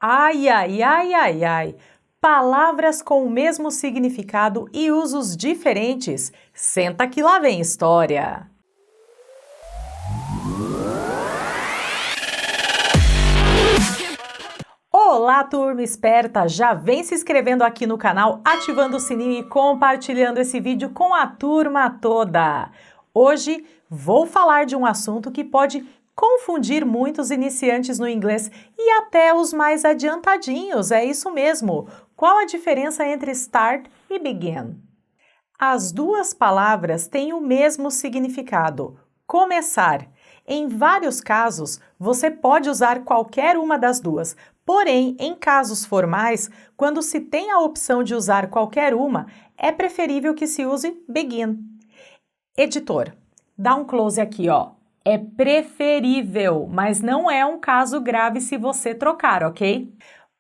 Ai, ai, ai, ai, ai! Palavras com o mesmo significado e usos diferentes. Senta que lá vem história! Olá, turma esperta! Já vem se inscrevendo aqui no canal, ativando o sininho e compartilhando esse vídeo com a turma toda! Hoje vou falar de um assunto que pode confundir muitos iniciantes no inglês e até os mais adiantadinhos, é isso mesmo! Qual a diferença entre start e begin? As duas palavras têm o mesmo significado, começar. Em vários casos, você pode usar qualquer uma das duas, porém, em casos formais, quando se tem a opção de usar qualquer uma, é preferível que se use begin. Editor, dá um close aqui, ó. É preferível, mas não é um caso grave se você trocar, ok?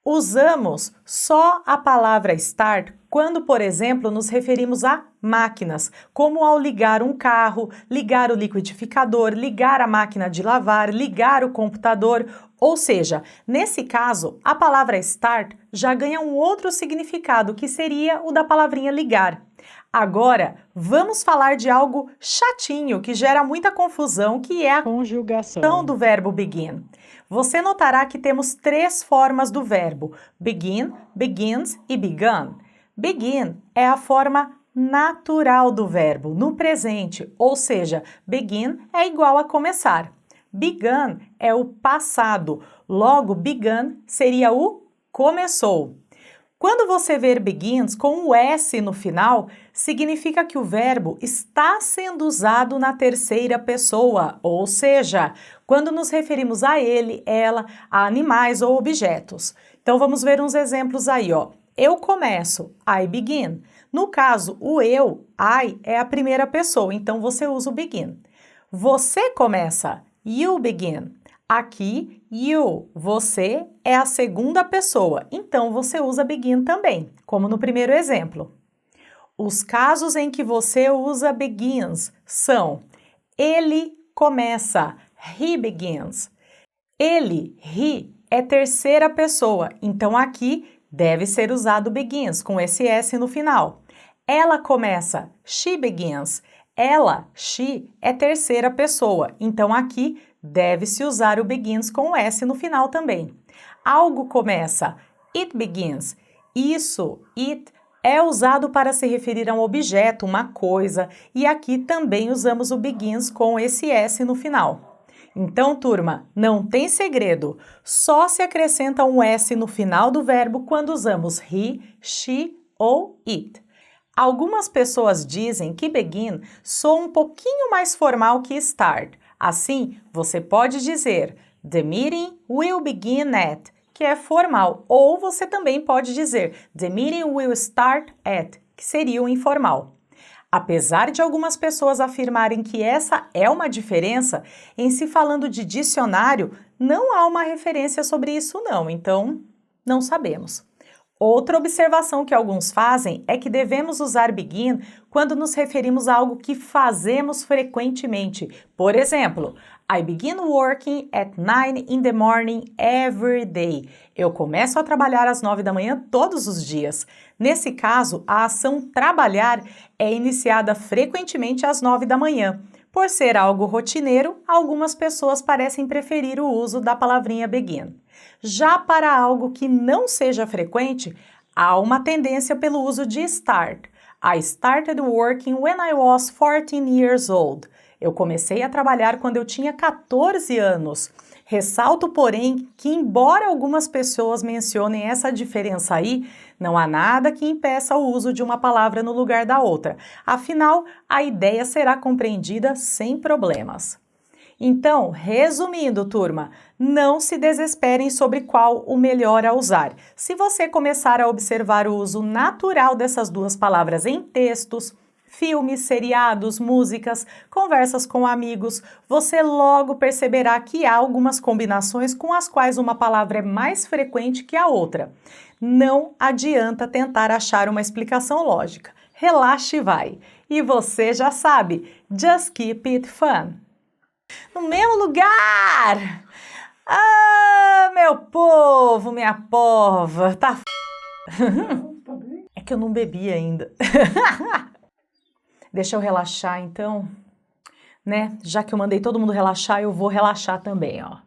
Usamos só a palavra start quando, por exemplo, nos referimos a máquinas, como ao ligar um carro, ligar o liquidificador, ligar a máquina de lavar, ligar o computador. Ou seja, nesse caso, a palavra start já ganha um outro significado, que seria o da palavrinha ligar. Agora, vamos falar de algo chatinho, que gera muita confusão, que é a conjugação do verbo begin. Você notará que temos três formas do verbo: begin, begins e begun. Begin é a forma natural do verbo, no presente, ou seja, begin é igual a começar. Begun é o passado, logo begun seria o começou. Quando você ver begins com o S no final, significa que o verbo está sendo usado na terceira pessoa, ou seja, quando nos referimos a ele, ela, a animais ou objetos. Então vamos ver uns exemplos aí, ó. Eu começo, I begin. No caso, o eu, I, é a primeira pessoa, então você usa o begin. Você começa, you begin. Aqui, you, você, é a segunda pessoa, então você usa begin também, como no primeiro exemplo. Os casos em que você usa begins são: ele começa, he begins. Ele, he, é terceira pessoa, então aqui deve ser usado begins, com esse S no final. Ela começa, she begins. Ela, she, é terceira pessoa, então aqui deve-se usar o begins com o S no final também. Algo começa, it begins. Isso, it, é usado para se referir a um objeto, uma coisa, e aqui também usamos o begins com esse S no final. Então, turma, não tem segredo, só se acrescenta um S no final do verbo quando usamos he, she ou it. Algumas pessoas dizem que begin soa um pouquinho mais formal que start. Assim, você pode dizer the meeting will begin at, que é formal, ou você também pode dizer the meeting will start at, que seria o informal. Apesar de algumas pessoas afirmarem que essa é uma diferença, em se falando de dicionário, não há uma referência sobre isso não, então não sabemos. Outra observação que alguns fazem é que devemos usar begin quando nos referimos a algo que fazemos frequentemente. Por exemplo, I begin working at 9 in the morning every day. Eu começo a trabalhar às 9 da manhã todos os dias. Nesse caso, a ação trabalhar é iniciada frequentemente às 9 da manhã. Por ser algo rotineiro, algumas pessoas parecem preferir o uso da palavrinha begin. Já para algo que não seja frequente, há uma tendência pelo uso de start. I started working when I was 14 years old. Eu comecei a trabalhar quando eu tinha 14 anos. Ressalto, porém, que embora algumas pessoas mencionem essa diferença aí, não há nada que impeça o uso de uma palavra no lugar da outra. Afinal, a ideia será compreendida sem problemas. Então, resumindo, turma, não se desesperem sobre qual o melhor a usar. Se você começar a observar o uso natural dessas duas palavras em textos, filmes, seriados, músicas, conversas com amigos, você logo perceberá que há algumas combinações com as quais uma palavra é mais frequente que a outra. Não adianta tentar achar uma explicação lógica. Relaxe e vai. E você já sabe, just keep it fun. No mesmo lugar! meu povo, minha pova, tá Tá bem? É que eu não bebi ainda. Deixa eu relaxar então, né? Já que eu mandei todo mundo relaxar, eu vou relaxar também, ó.